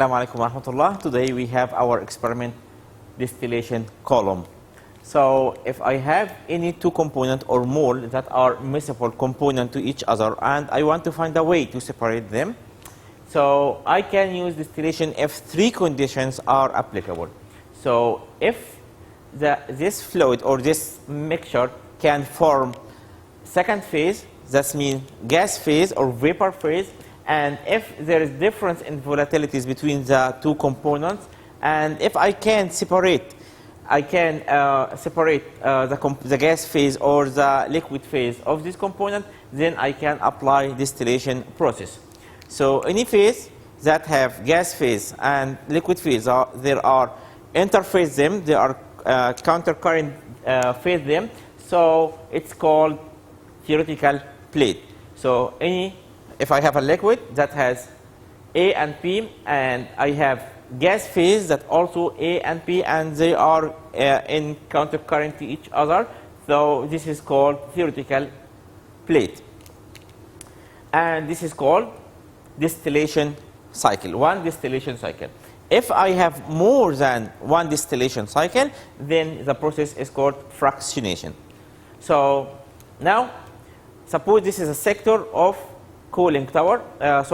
Assalamu alaikum wa rahmatullah. Today we have our experiment distillation column. So if I have any two components or more that are miscible components to each other and I want to find a way to separate them, so I can use distillation if three conditions are applicable. So if this fluid or this mixture can form second phase, that means gas phase or vapor phase, and if there is difference in volatilities between the two components, and if I can separate, the gas phase or the liquid phase of this component, then I can apply distillation process. So any phase that have gas phase and liquid phase, there are interface them, there are countercurrent phase them, so it's called theoretical plate. So if I have a liquid that has A and P, and I have gas phase that also A and P, and they are in countercurrent to each other, so this is called theoretical plate. And this is called distillation cycle, one distillation cycle. If I have more than one distillation cycle, then the process is called fractionation. So now, suppose this is a sector of cooling tower,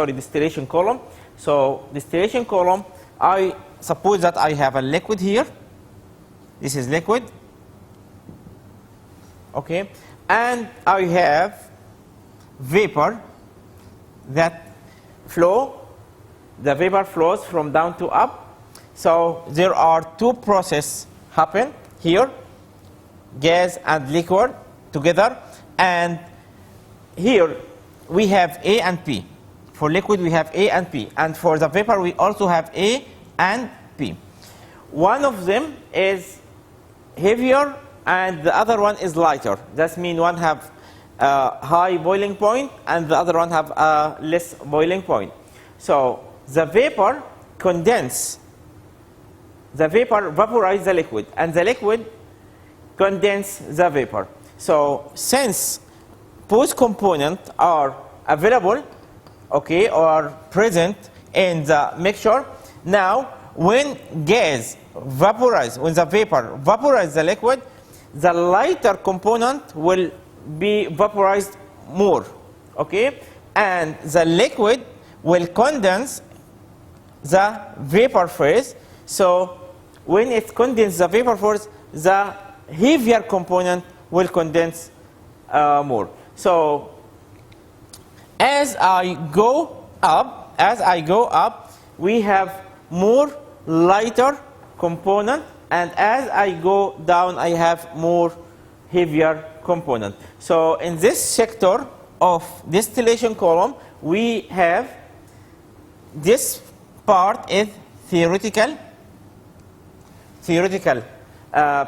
distillation column. So distillation column, I suppose that I have a liquid here. This is liquid. Okay. And I have vapor that flow. The vapor flows from down to up. So there are two processes happen here, gas and liquid together. And here we have A and P. For liquid we have A and P, and for the vapor we also have A and P. One of them is heavier and the other one is lighter. That means one have a high boiling point and the other one have a less boiling point. So the vapor condense, the vapor vaporize the liquid, and the liquid condense the vapor. So since both components are available, okay, or present in the mixture, now when gas vaporize, when the vapor vaporize the liquid, the lighter component will be vaporized more, okay, and the liquid will condense the vapor phase. So when it condenses the vapor phase, the heavier component will condense more. So as I go up, we have more lighter component, and as I go down, I have more heavier component. So in this sector of distillation column, we have this part is theoretical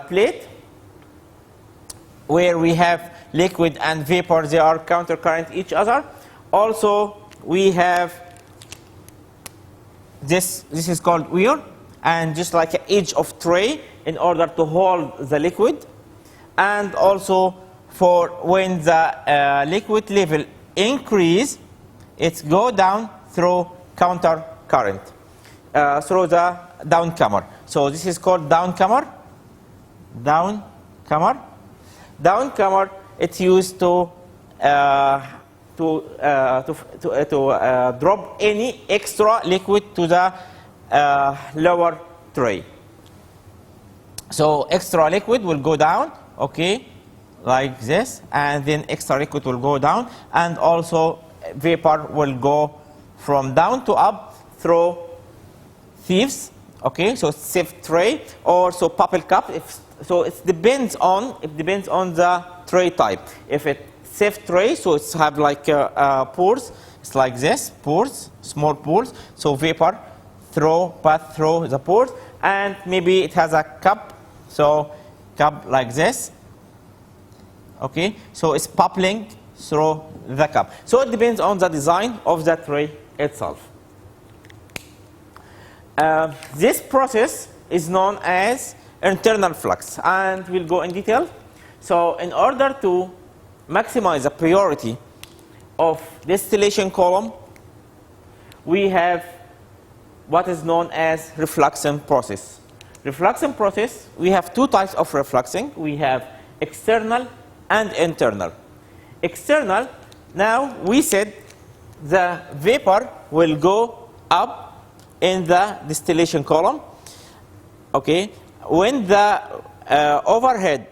plate, where we have liquid and vapor, they are countercurrent each other. Also we have this is called weir, and just like an edge of tray in order to hold the liquid. And also for when the liquid level increase, it go down through counter current, through the downcomer. So this is called downcomer. Downcomer, it's used to drop any extra liquid to the lower tray. So extra liquid will go down, okay, like this, and then extra liquid will go down, and also vapor will go from down to up through sieves, okay, so sieve tray or so bubble cup. So it depends on the tray type. If it's sieve tray, so it's have like pores. It's like this, pores, small pores. So vapor pass through the pores, and maybe it has a cup. So cup like this. Okay, so it's bubbling through the cup. So it depends on the design of the tray itself. This process is known as internal flux, and we'll go in detail. So in order to maximize the priority of distillation column, we have what is known as refluxing process. Refluxing process, we have two types of refluxing. We have external and internal. External, now we said the vapor will go up in the distillation column. Okay, when the overhead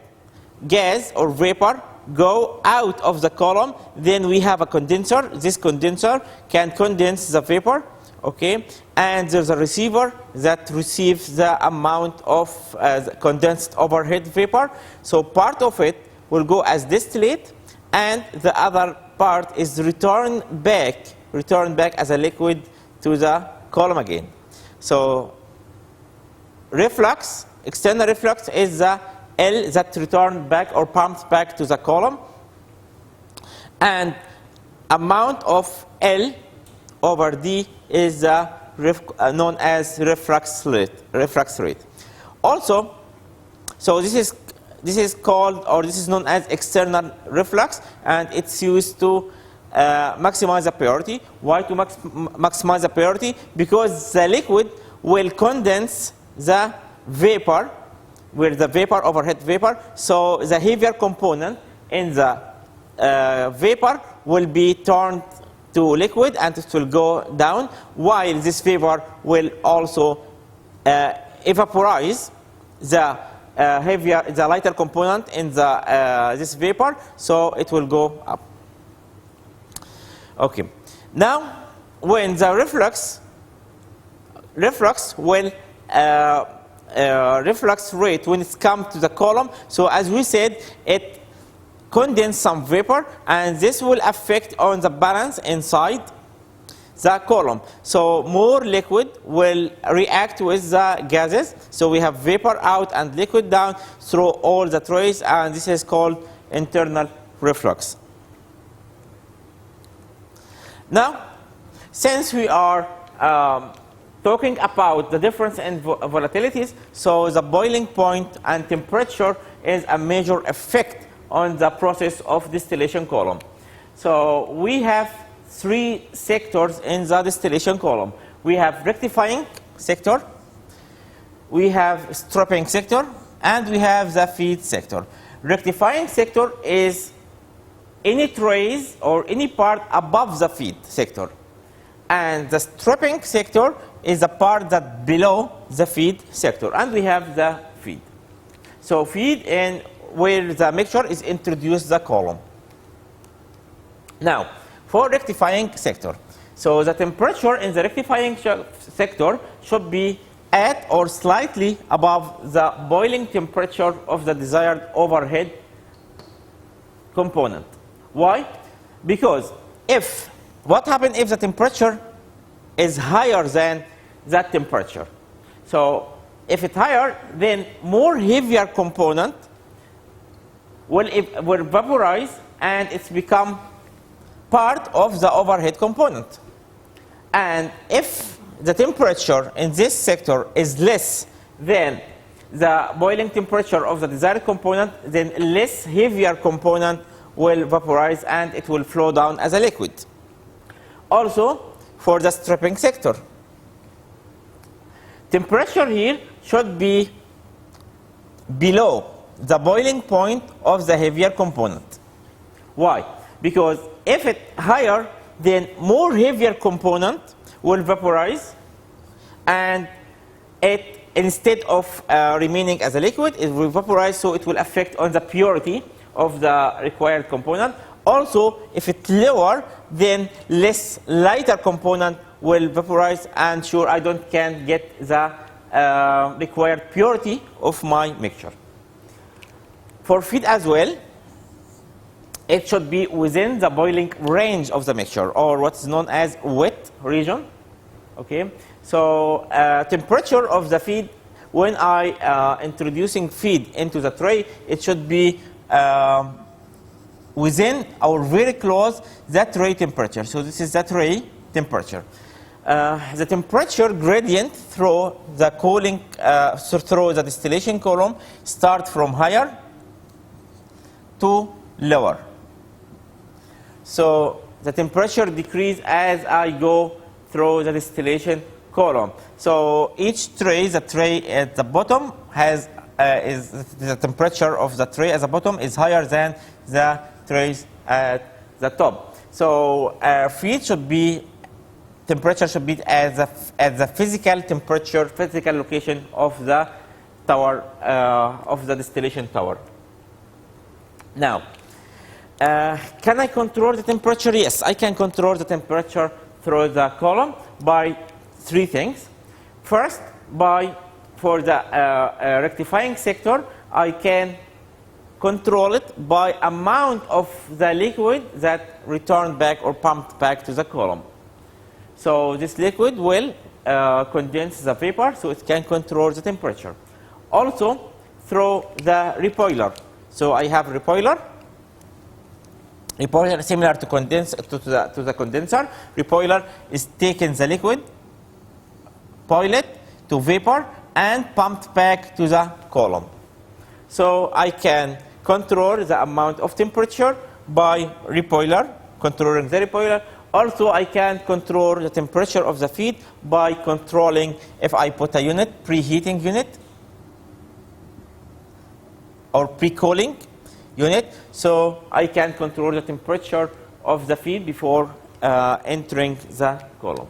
gas or vapor go out of the column, then we have a condenser. This condenser can condense the vapor, okay, and there's a receiver that receives the amount of condensed overhead vapor. So part of it will go as distillate, and the other part is returned back as a liquid to the column again. So reflux, external reflux, is the L that returns back or pumps back to the column, and amount of L over D is known as reflux rate. Also, so this is called, or this is known as external reflux, and it's used to maximize the purity. Why to maximize the purity? Because the liquid will condense the vapor, with the vapor, overhead vapor, so the heavier component in the vapor will be turned to liquid and it will go down, while this vapor will also evaporize the lighter component in this vapor, so it will go up. Okay. Now, when the reflux will reflux rate, when it comes to the column, so as we said, it condenses some vapor, and this will affect on the balance inside the column. So more liquid will react with the gases. So we have vapor out and liquid down through all the trays, and this is called internal reflux. Now, since we are talking about the difference in volatilities, so the boiling point and temperature is a major effect on the process of distillation column. So we have three sectors in the distillation column. We have rectifying sector, we have stripping sector, and we have the feed sector. Rectifying sector is any trays or any part above the feed sector, and the stripping sector is the part that below the feed sector, and we have the feed. So feed in where the mixture is introduced the column. Now, for rectifying sector, so the temperature in the rectifying sector should be at or slightly above the boiling temperature of the desired overhead component. Why? Because what happens if the temperature is higher than that temperature? So if it's higher, then more heavier component will vaporize, and it's become part of the overhead component. And if the temperature in this sector is less than the boiling temperature of the desired component, then less heavier component will vaporize and it will flow down as a liquid. Also, for the stripping sector, temperature here should be below the boiling point of the heavier component. Why? Because if it's higher, then more heavier component will vaporize, and it, instead of remaining as a liquid, it will vaporize, so it will affect on the purity of the required component. Also, if it's lower, then less lighter component will vaporize, and sure, I can't get the required purity of my mixture. For feed as well, it should be within the boiling range of the mixture, or what's known as wet region. Okay, so temperature of the feed, when I introducing feed into the tray, it should be within or very close that tray temperature. So this is the tray temperature. The temperature gradient through the cooling, through the distillation column, start from higher to lower. So the temperature decrease as I go through the distillation column. So each tray, the tray at the bottom has is the temperature of the tray at the bottom is higher than the trays at the top. So feed should be temperature should be at the physical temperature, physical location of the tower, of the distillation tower. Now, can I control the temperature? Yes, I can control the temperature through the column by three things. First, for the rectifying sector, I can control it by amount of the liquid that returned back or pumped back to the column. So this liquid will condense the vapor, so it can control the temperature. Also, through the recoiler. So I have recoiler similar to the condenser. Recoiler is taking the liquid, boil it to vapor, and pumped back to the column. So I can control the amount of temperature by recoiler, controlling the recoiler. Also, I can control the temperature of the feed by controlling if I put a unit, preheating unit, or pre-cooling unit. So I can control the temperature of the feed before entering the column.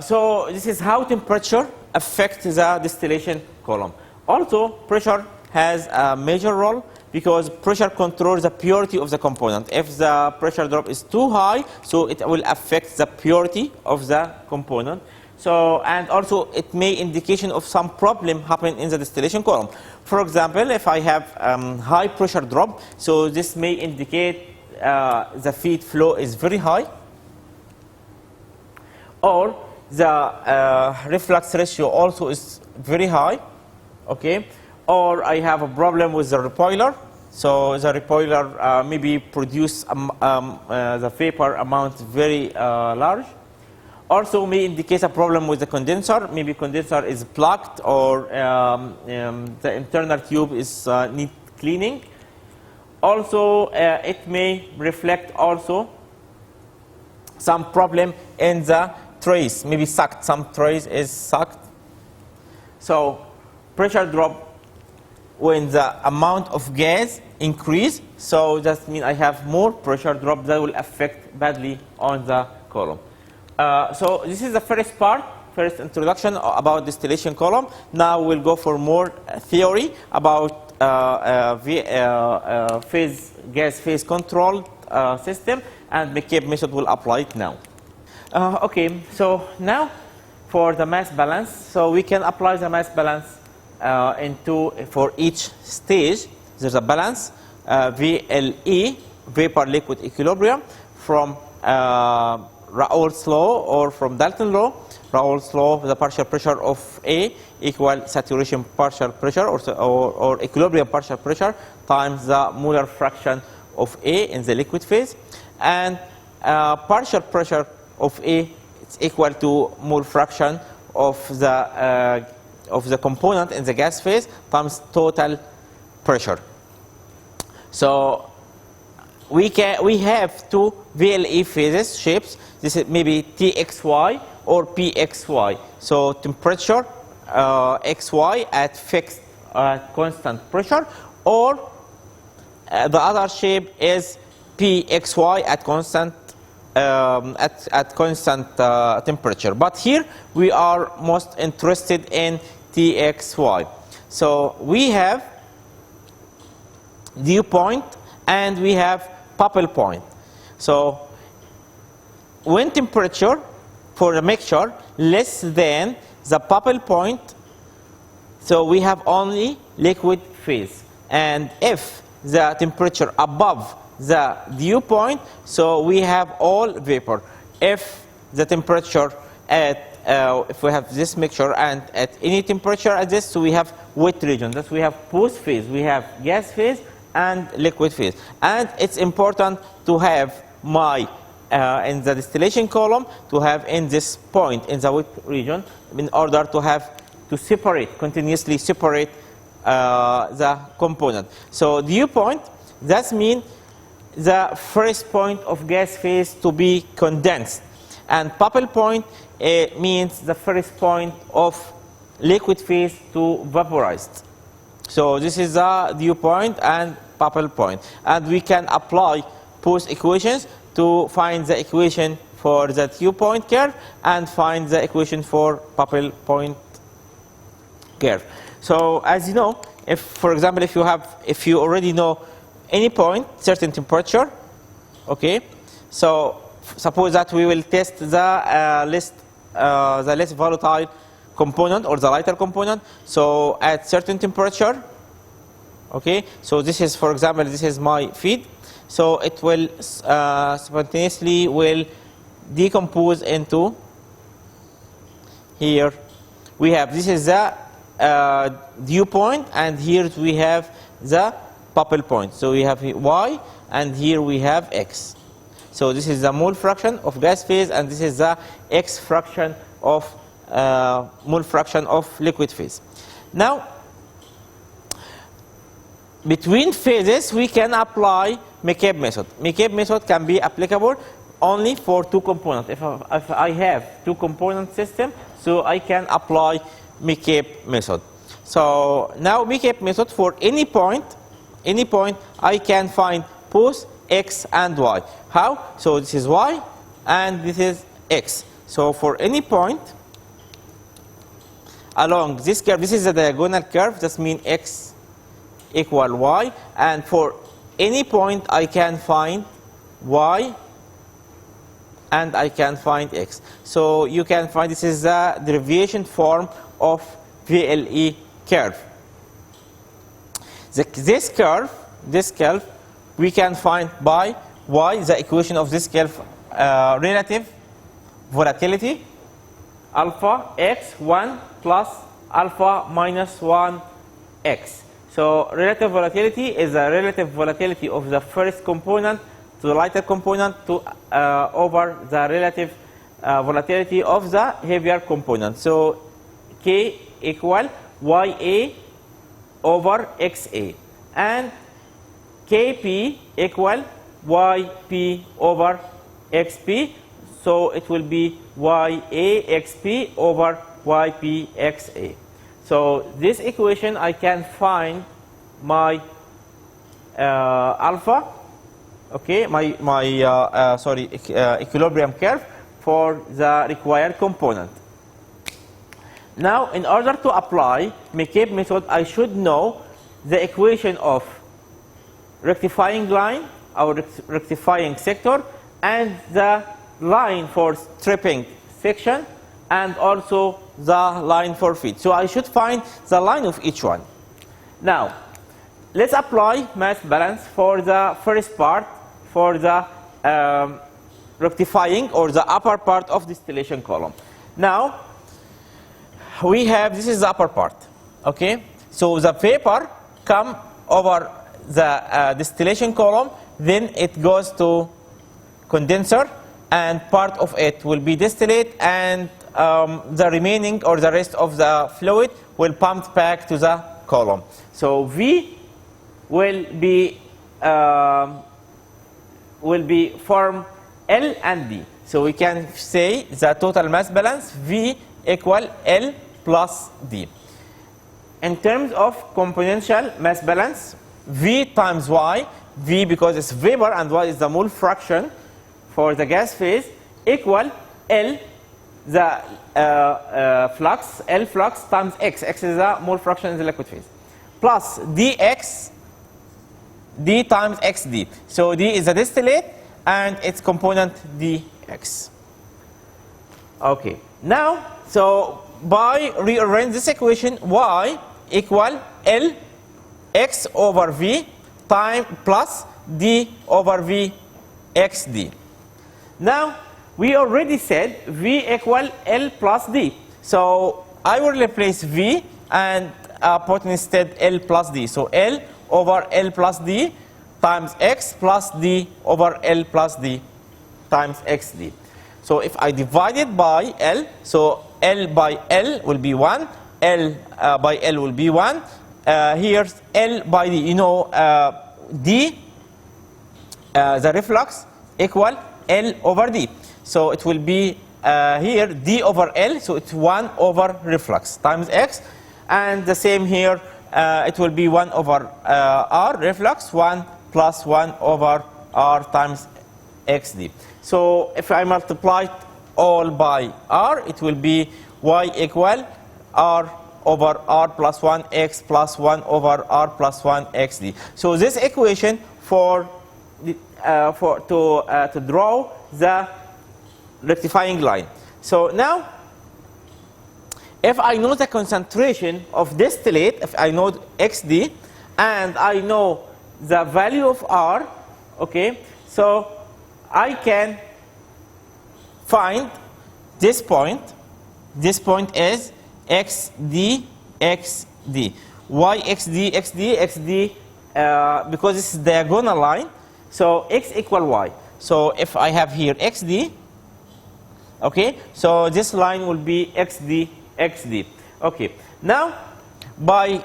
So this is how temperature affects the distillation column. Also, pressure has a major role because pressure controls the purity of the component. If the pressure drop is too high, so it will affect the purity of the component. So, and also it may indication of some problem happen in the distillation column. For example, if I have high pressure drop, so this may indicate the feed flow is very high, or the reflux ratio also is very high, okay? Or I have a problem with the recoiler, so the recoiler maybe produce the vapor amount very large. Also may indicate a problem with the condenser, maybe condenser is blocked or the internal tube is need cleaning. Also it may reflect also some problem in the trays, maybe sucked, some trays is sucked. So pressure drop when the amount of gas increase, so that means I have more pressure drop that will affect badly on the column. So this is the first part, first introduction about distillation column. Now we'll go for more theory about gas phase control system, and Mccabe method will apply it now. Okay, so now for the mass balance, so we can apply the mass balance for each stage. There's a balance, VLE, vapor liquid equilibrium, from Raoult's law or from Dalton's law. Raoult's law, the partial pressure of A equal saturation partial pressure or equilibrium partial pressure times the molar fraction of A in the liquid phase, and partial pressure of A is equal to mole fraction of the component in the gas phase times total pressure. So we have two VLE phases shapes. This is maybe TXY or PXY. So temperature XY at fixed constant pressure, or the other shape is PXY at constant temperature. But here we are most interested in TXY. So we have dew point and we have bubble point. So when temperature for the mixture less than the bubble point, so we have only liquid phase. And if the temperature above the dew point, so we have all vapor. If the temperature if we have this mixture and at any temperature at this, so we have wet region. That we have both phase. We have gas phase and liquid phase. And it's important to have in the distillation column, to have in this point in the wet region, in order to continuously separate the component. So dew point, that means the first point of gas phase to be condensed. and bubble point means the first point of liquid phase to vaporized. So this is the dew point and bubble point, and we can apply both equations to find the equation for the dew point curve and find the equation for bubble point curve. So as you know, if for example if you already know any point, certain temperature, okay, so suppose that we will test the less volatile component or the lighter component. So at certain temperature, okay, so this is, for example, this is my feed, so it will spontaneously will decompose into, here we have, this is the dew point, and here we have the bubble point. So we have y, and here we have x. So this is the mole fraction of gas phase, and this is the x fraction of mole fraction of liquid phase. Now, between phases, we can apply Mccabe method. Mccabe method can be applicable only for two components. If I have two component system, so I can apply Mccabe method. So now Mccabe method, for any point I can find both x and y. How? So this is y and this is x. So for any point along this curve, this is a diagonal curve, that means x equal y, and for any point I can find y and I can find x. So you can find this is the derivation form of VLE curve. This curve we can find by y, the equation of this curve, relative volatility alpha x1 plus alpha minus 1 x. So relative volatility is the relative volatility of the first component to the lighter component to over the relative volatility of the heavier component. So K equal YA over XA, and Kp equal Yp over Xp. So it will be YaXp over YpXa. So this equation I can find my alpha, okay, my equilibrium curve for the required component. Now, in order to apply Mccabe method, I should know the equation of rectifying line or rectifying sector, and the line for stripping section, and also the line for feed. So I should find the line of each one. Now, let's apply mass balance for the first part, for the rectifying or the upper part of distillation column. Now, we have, this is the upper part, okay? So the vapor come over the distillation column, then it goes to condenser, and part of it will be distillate, and the remaining or the rest of the fluid will pumped back to the column. So V will be form L and D. So we can say the total mass balance V equal L plus D. In terms of componential mass balance, V times Y, V because it's vapor and Y is the mole fraction for the gas phase, equal L, the flux, L flux times X, X is the mole fraction in the liquid phase, plus dx, D times xd. So D is the distillate and its component dx. Okay, now, so by rearrange this equation, Y equal L x over V time plus D over V xd. Now, we already said V equal L plus D. So I will replace V and put instead L plus D. So L over L plus D times X plus D over L plus D times XD. So if I divide it by L, so L by L will be 1, L by L will be 1. Here's L by D, you know, D, the reflux equal L over D. So it will be here d over L, so it's 1 over reflux times X. And the same here, it will be 1 over R reflux, 1 plus 1 over R times XD. So if I multiply all by R, it will be Y equal R over R plus 1 X plus 1 over R plus 1 XD. So this equation to draw the rectifying line. So now, if I know the concentration of distillate, if I know XD, and I know the value of R, okay, so I can find this point. This point is XD, XD. Why XD, XD, XD? Because this is diagonal line, so X equal Y. So if I have here XD, okay, so this line will be XD, XD. Okay, now by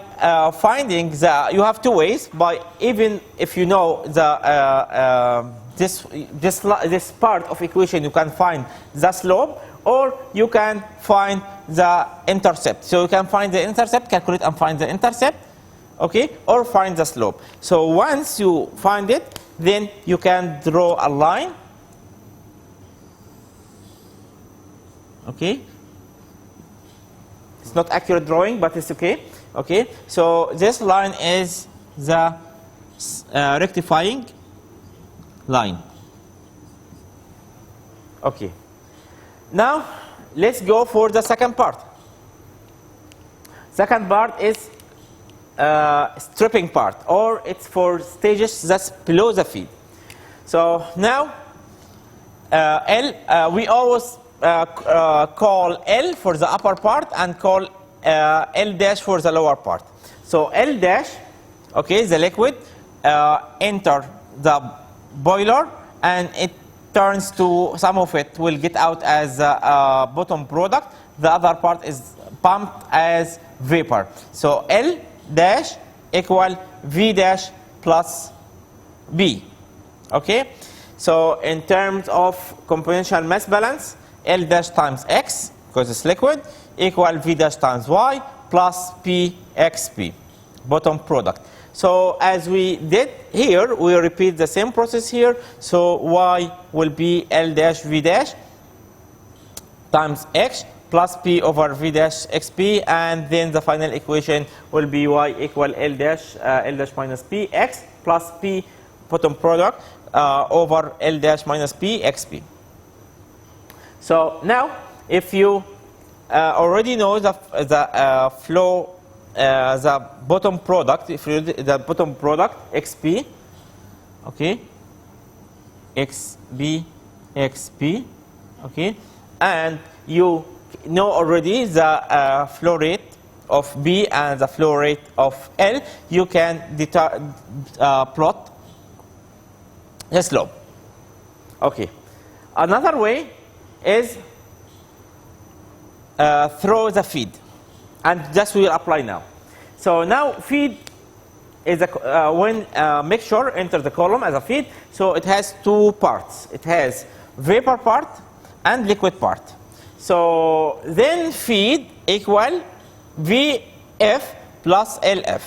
finding the, you have two ways. By even if you know the this part of equation, you can find the slope, or you can find the intercept. So you can find the intercept, calculate and find the intercept, okay, or find the slope. So once you find it, then you can draw a line, okay. It's not accurate drawing, but it's okay. Okay, so this line is the rectifying line. Okay. Now let's go for the second part. Second part is stripping part, or it's for stages that's below the feed. So now L, we always call L for the upper part and call L dash for the lower part. So L dash, okay, the liquid enter the boiler, and it turns to, some of it will get out as a bottom product, the other part is pumped as vapor. So L dash equal V dash plus B, okay. So in terms of componential mass balance, L dash times X, because it's liquid, equal V dash times Y plus P XP, bottom product. So as we did here, we repeat the same process here. So Y will be L dash V dash times X plus P over V dash XP, and then the final equation will be Y equal L dash minus P X plus P bottom product over L dash minus P XP. So now, if you already know the flow, the bottom product, if you the bottom product XP, okay, XB, XP, okay, and you know already the flow rate of B and the flow rate of L, you can plot the slope. Okay, another way is throw the feed, and that will apply now. So now feed is when mixture enters the column as a feed, so it has two parts. It has vapor part and liquid part. So then feed equal VF plus LF.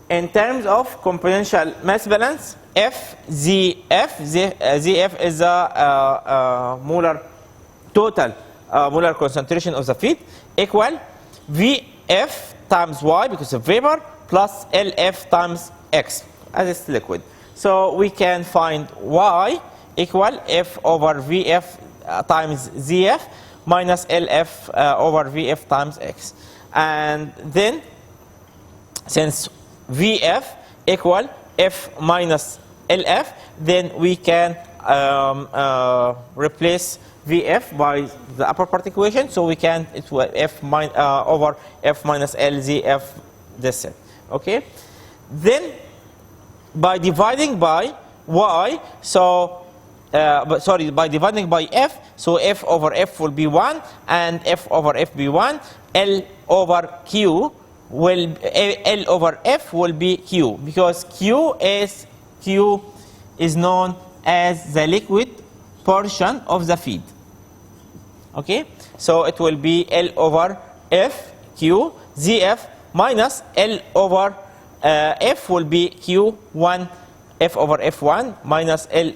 In terms of componential mass balance, ZF is the molar total molar concentration of the feed, equal VF times Y, because of vapor, plus LF times X, as it's liquid. So we can find Y equal F over VF times ZF minus LF over VF times X. And then, since VF equal F minus LF, then we can replace VF by the upper part equation, so we can, it will F over F minus L ZF, this set. Okay? Then, by dividing by Y, so by dividing by F, so F over F will be 1, and F over F be 1, L over Q will, L over F will be Q, because Q is known as the liquid portion of the feed. Okay, so it will be L over F Q ZF minus L over F will be Q1 F over F1 minus L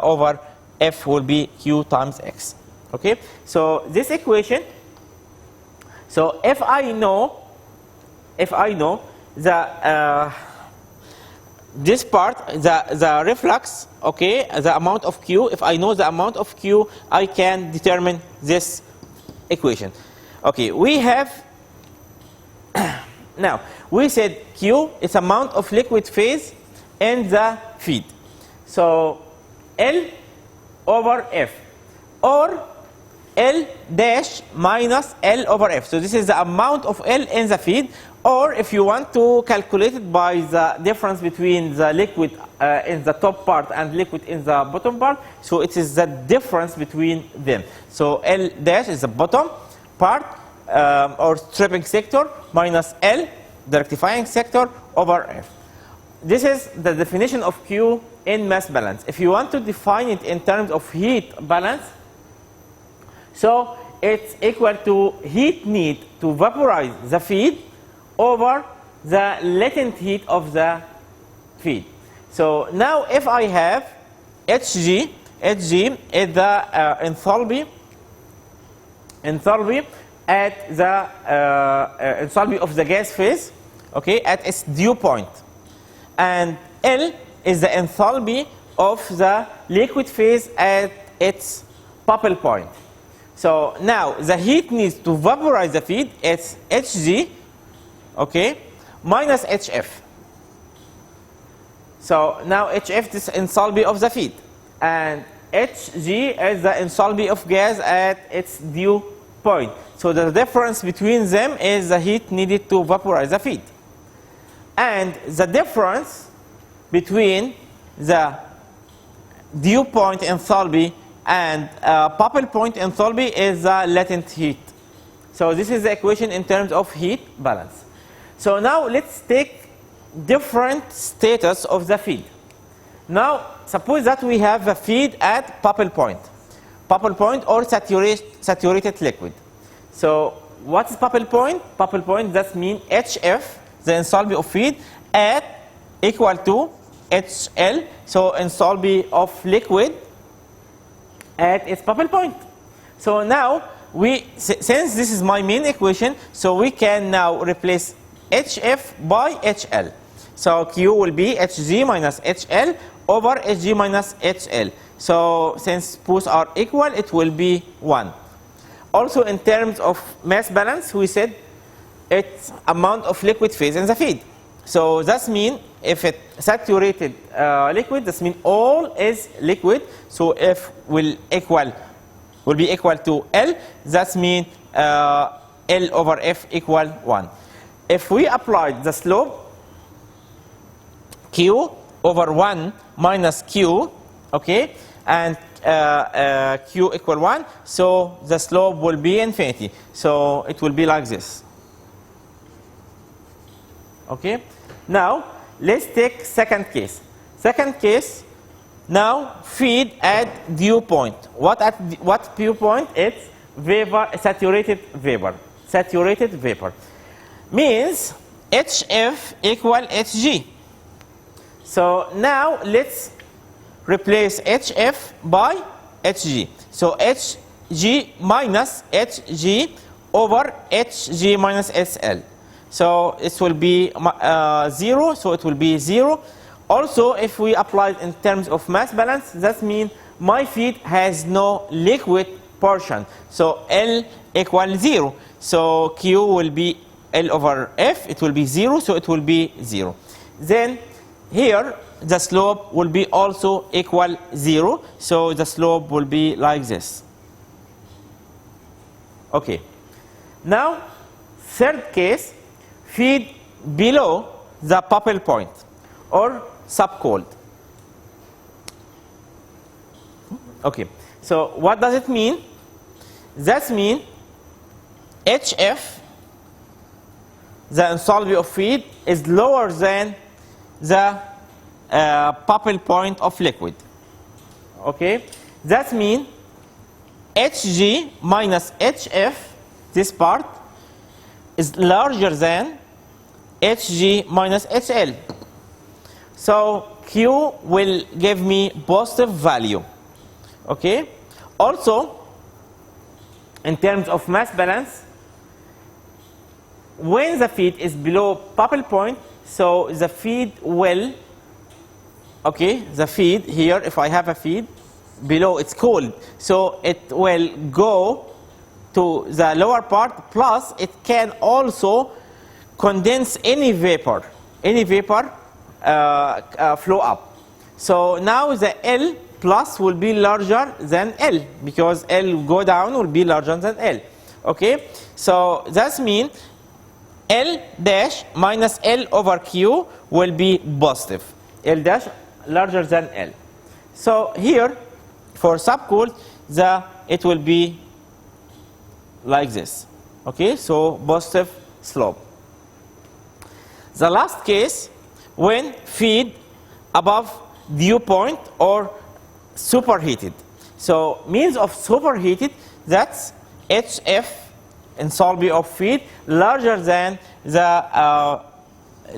over F will be Q times X. Okay, so this equation, so if I know the this part, the reflux, okay, the amount of Q, if I know the amount of Q, I can determine this equation. Okay, we have now we said Q is amount of liquid phase in the feed. So L over F or L dash minus L over F. So this is the amount of L in the feed, or if you want to calculate it by the difference between the liquid in the top part and liquid in the bottom part, so it is the difference between them. So L dash is the bottom part or stripping sector minus L, the rectifying sector, over F. This is the definition of Q in mass balance. If you want to define it in terms of heat balance, so it's equal to heat need to vaporize the feed over the latent heat of the feed. So now if I have Hg is the enthalpy at the enthalpy of the gas phase, okay, at its dew point, and L is the enthalpy of the liquid phase at its bubble point. So now the heat needs to vaporize the feed is Hg, okay, minus Hf. So now Hf is enthalpy of the feed, and Hg is the enthalpy of gas at its dew point. So the difference between them is the heat needed to vaporize the feed. And the difference between the dew point enthalpy and bubble point enthalpy is the latent heat. So this is the equation in terms of heat balance. So now let's take different status of the feed. Now suppose that we have a feed at bubble point or saturated liquid. So what is bubble point? Bubble point, that means Hf, the enthalpy of feed, at equal to HL, so enthalpy of liquid at its bubble point. So now since this is my main equation, so we can now replace Hf by HL. So Q will be Hg minus HL over Hg minus HL. So since both are equal, it will be 1. Also in terms of mass balance, we said it's amount of liquid phase in the feed. So that means if it's saturated liquid, that means all is liquid. So F will be equal to L. That means L over F equal 1. If we apply the slope Q over 1 minus Q, okay, and Q equal 1, so the slope will be infinity. So it will be like this. Okay. Now let's take second case. Second case. Now feed at dew point. What dew point? It's vapor, saturated vapor. Saturated vapor means Hf equal Hg. So now let's replace Hf by Hg. So Hg minus Hg over Hg minus SL. So it will be 0, so it will be 0. Also, if we apply it in terms of mass balance, that means my feed has no liquid portion. So L equals 0. So Q will be L over F, it will be 0, so it will be 0. Then here, the slope will be also equal 0, so the slope will be like this. Okay. Now, third case, feed below the bubble point or subcold. Okay. So what does it mean? That means Hf, the enthalpy of feed, is lower than the bubble point of liquid. Okay. That means Hg minus Hf, this part, is larger than Hg minus HL. So Q will give me positive value. Okay? Also, in terms of mass balance, when the feed is below bubble point, so the feed will, okay, the feed here, if I have a feed, below it's cold, so it will go to the lower part, plus it can also condense any vapor flow up. So now the L plus will be larger than L, because L go down will be larger than L. Okay, so that means L dash minus L over Q will be positive. L dash larger than L. So here, for subcooled, it will be like this. Okay, so positive slope. The last case, when feed above dew point or superheated. So means of superheated, that's HF enthalpy of feed larger than the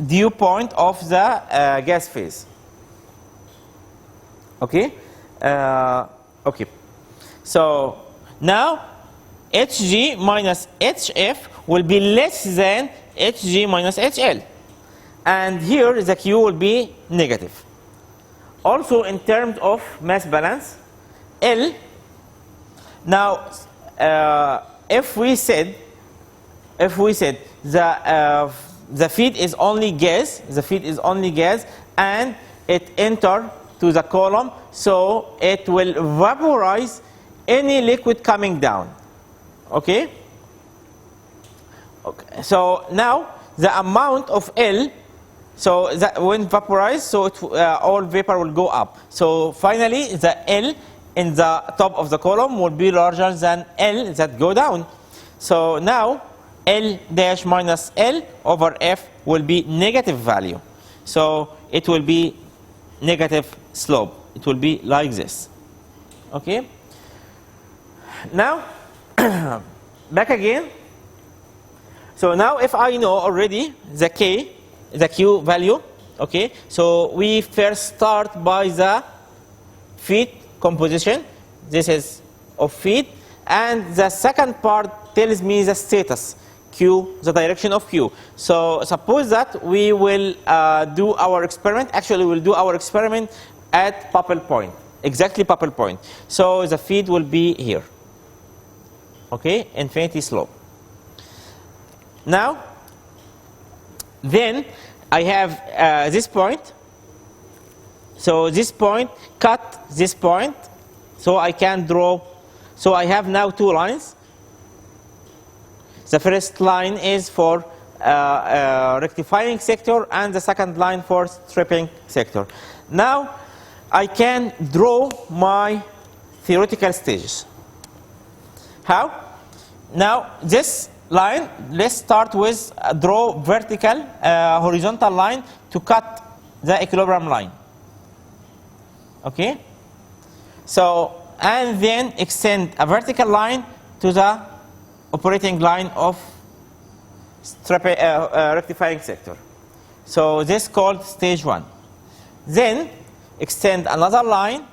dew point of the gas phase. Okay. Okay. So now Hg minus Hf will be less than Hg minus HL, and here the Q will be negative. Also, in terms of mass balance, L. Now, if we said the feed is only gas, and it enter to the column, so it will vaporize any liquid coming down. Okay. Okay. So now the amount of L. So that when vaporized, so all vapor will go up. So finally, the L in the top of the column will be larger than L that go down. So now L dash minus L over F will be negative value. So it will be negative slope. It will be like this. Okay. Now back again. So now if I know already the K, the Q value, okay, so we first start by the feed composition. This is of feed, and the second part tells me the status, Q, the direction of Q. So suppose that we will do our experiment. Actually, we'll do our experiment at bubble point, exactly bubble point. So the feed will be here. Okay, infinity slope. Now, then I have this point. So this point cut this point. So I can draw. So I have now two lines. The first line is for rectifying sector, and the second line for stripping sector. Now I can draw my theoretical stages. How? Now this line, let's start with draw vertical horizontal line to cut the equilibrium line. Okay. So and then extend a vertical line to the operating line of rectifying sector. So this is called stage 1. Then extend another line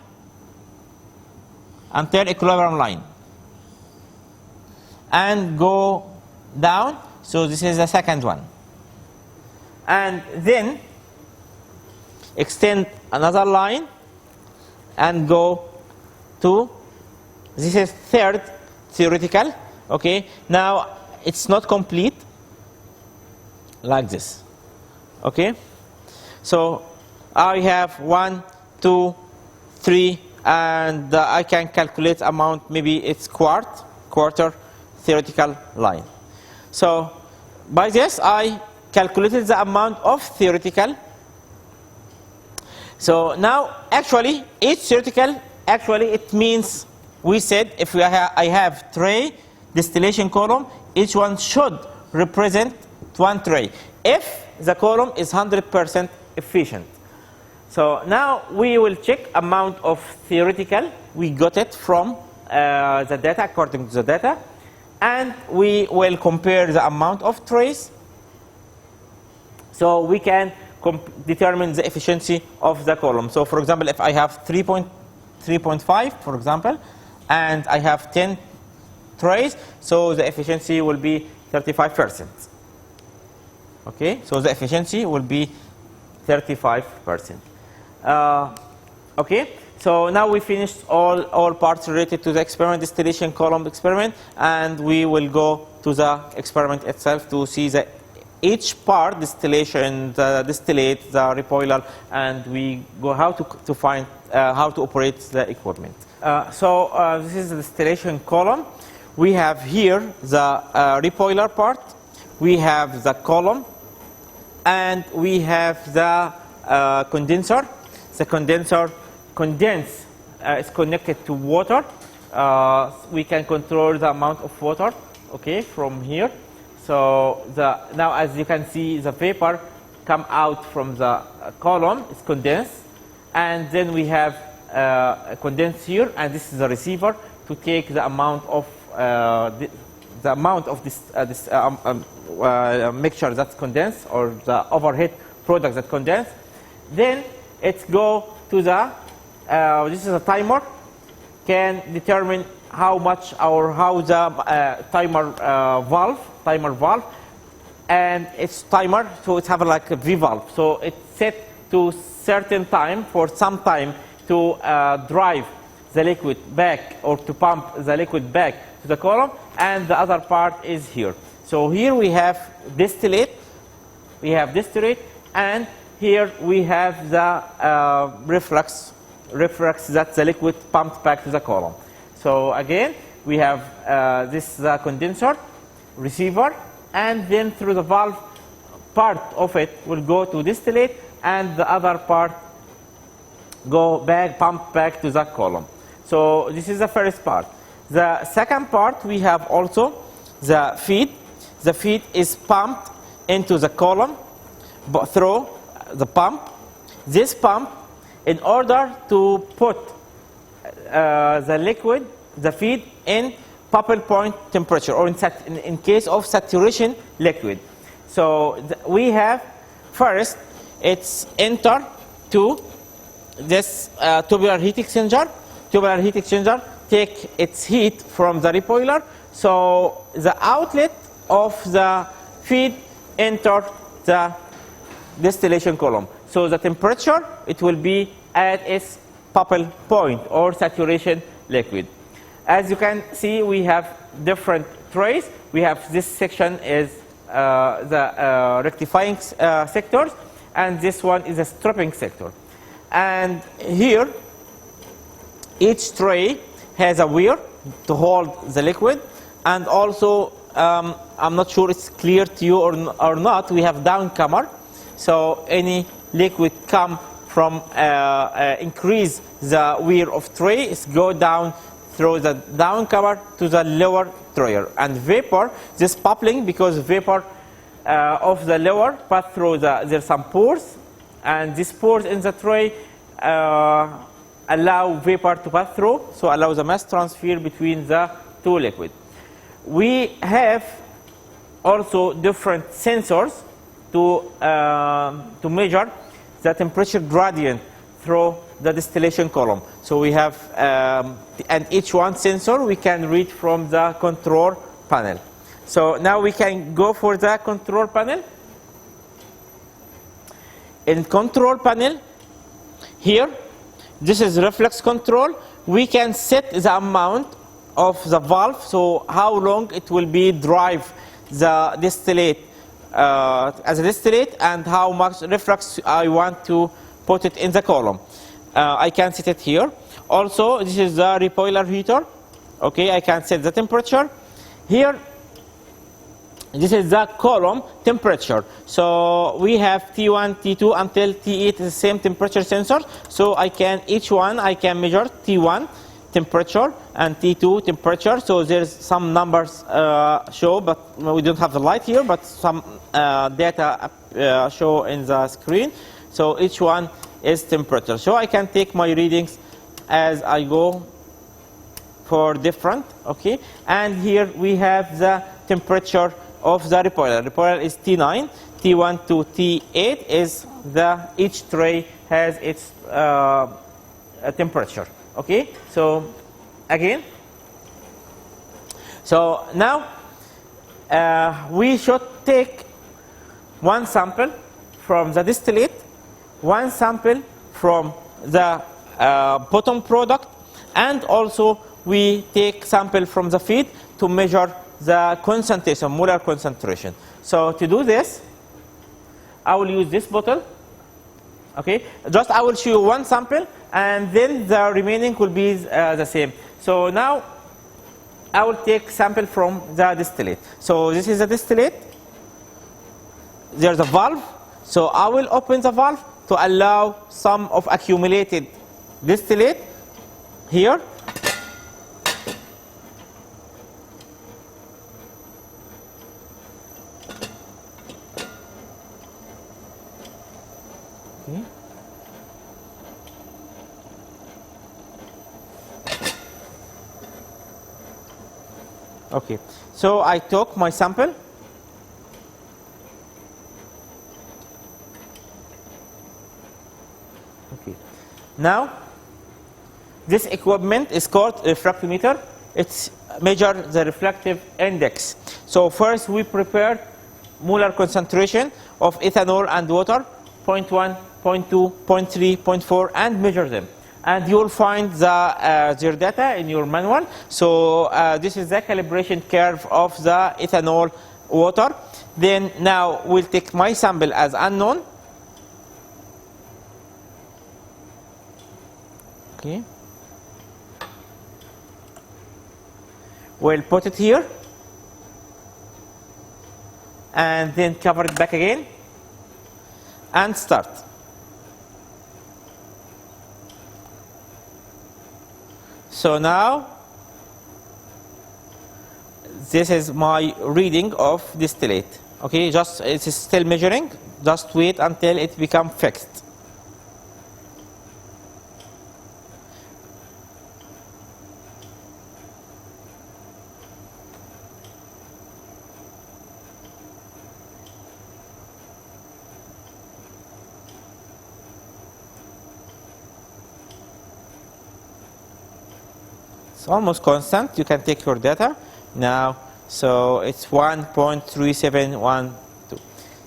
until equilibrium line and go down. So this is the second one. And then extend another line and go to, this is third theoretical. Okay, now it's not complete like this. Okay, so I have 1, 2, 3, and I can calculate amount. Maybe it's quarter theoretical line. So by this I calculated the amount of theoretical. So now actually each theoretical, actually it means, we said if I have tray distillation column, each one should represent one tray if the column is 100% efficient. So now we will check amount of theoretical. We got it from the data, according to the data. And we will compare the amount of trace. So we can determine the efficiency of the column. So for example, if I have 3.5, for example, and I have 10 trays, so the efficiency will be 35%. Okay, so the efficiency will be 35%. Okay, so now we finished all parts related to the experiment, distillation column experiment, and we will go to the experiment itself to see each part, distillation, the distillate, the repoiler, and we go how to find how to operate the equipment. This is the distillation column. We have here the repoiler part, we have the column, and we have the condenser. The condenser is connected to water. We can control the amount of water, okay, from here. So now, as you can see, the vapor come out from the column. It's condensed, and then we have a condense here, and this is the receiver to take the amount of this mixture that's condensed, or the overhead product that condensed. Then it go to the this is a timer, can determine how much or how the timer valve, and it's timer, so it's have like a V valve. So it's set to certain time for some time to drive the liquid back or to pump the liquid back to the column, and the other part is here. So here we have distillate, and here we have the reflux, that's the liquid pumped back to the column. So again, we have this condenser, receiver, and then through the valve, part of it will go to distillate, and the other part go back, pump back to the column. So this is the first part. The second part, we have also the feed. The feed is pumped into the column through the pump. This pump, in order to put the liquid, the feed, in bubble point temperature, or in case of saturation liquid. So we have first, it's enter to this tubular heat exchanger. Tubular heat exchanger take its heat from the repoiler. So the outlet of the feed enter the distillation column. So the temperature, it will be at its bubble point or saturation liquid. As you can see, we have different trays. We have this section is the rectifying sectors, and this one is a stripping sector. And here, each tray has a weir to hold the liquid, and also I'm not sure it's clear to you or not, we have downcomer. So any liquid come from increase the weir of tray, is go down through the downcomer to the lower trayer. And vapor, this bubbling, because vapor of the lower pass through there's some pores, and these pores in the tray allow vapor to pass through, so allow the mass transfer between the two liquids. We have also different sensors to measure the temperature gradient through the distillation column. So we have, and each one sensor we can read from the control panel. So now we can go for the control panel. In control panel, here, this is reflux control. We can set the amount of the valve, so how long it will be drive the distillate as a distillate, and how much reflux I want to put it in the column. I can set it here. Also, this is the repoiler heater. Okay, I can set the temperature. Here, this is the column temperature. So we have T1, T2 until T8 is the same temperature sensor. So each one I can measure T1 temperature and T2 temperature. So there's some numbers show, but we don't have the light here, but some data show in the screen. So each one is temperature. So I can take my readings as I go for different, okay? And here we have the temperature of the repoiler. Repoiler is T9, T1 to T8 is each tray has its temperature, okay? So again, so now we should take one sample from the distillate, one sample from the bottom product, and also we take sample from the feed to measure the concentration, molar concentration. So to do this, I will use this bottle. Okay, just I will show you one sample, and then the remaining will be the same. So now I will take sample from the distillate. So this is the distillate. There's a valve. So I will open the valve to allow some of accumulated distillate here. Okay. Okay, so I took my sample. Okay, now this equipment is called refractometer. It's measure the reflective index. So first we prepare molar concentration of ethanol and water, 0.1, 0.2, 0.3, 0.4, and measure them. And you'll find their data in your manual. So this is the calibration curve of the ethanol water. Then now we'll take my sample as unknown. Okay. We'll put it here. And then cover it back again. And start. So now, this is my reading of distillate. Okay, just it is still measuring. Just wait until it becomes fixed. It's almost constant. You can take your data now. So it's 1.3712.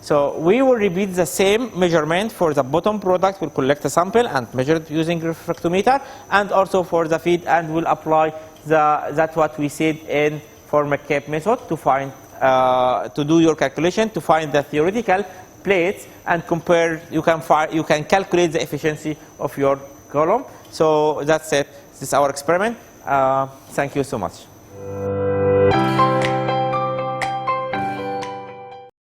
So we will repeat the same measurement for the bottom product. We'll collect a sample and measure it using refractometer, and also for the feed, and we'll apply that's what we said in for Mccabe method to find to do your calculation to find the theoretical plates and compare. You can calculate the efficiency of your column. So that's it. This is our experiment. Thank you so much.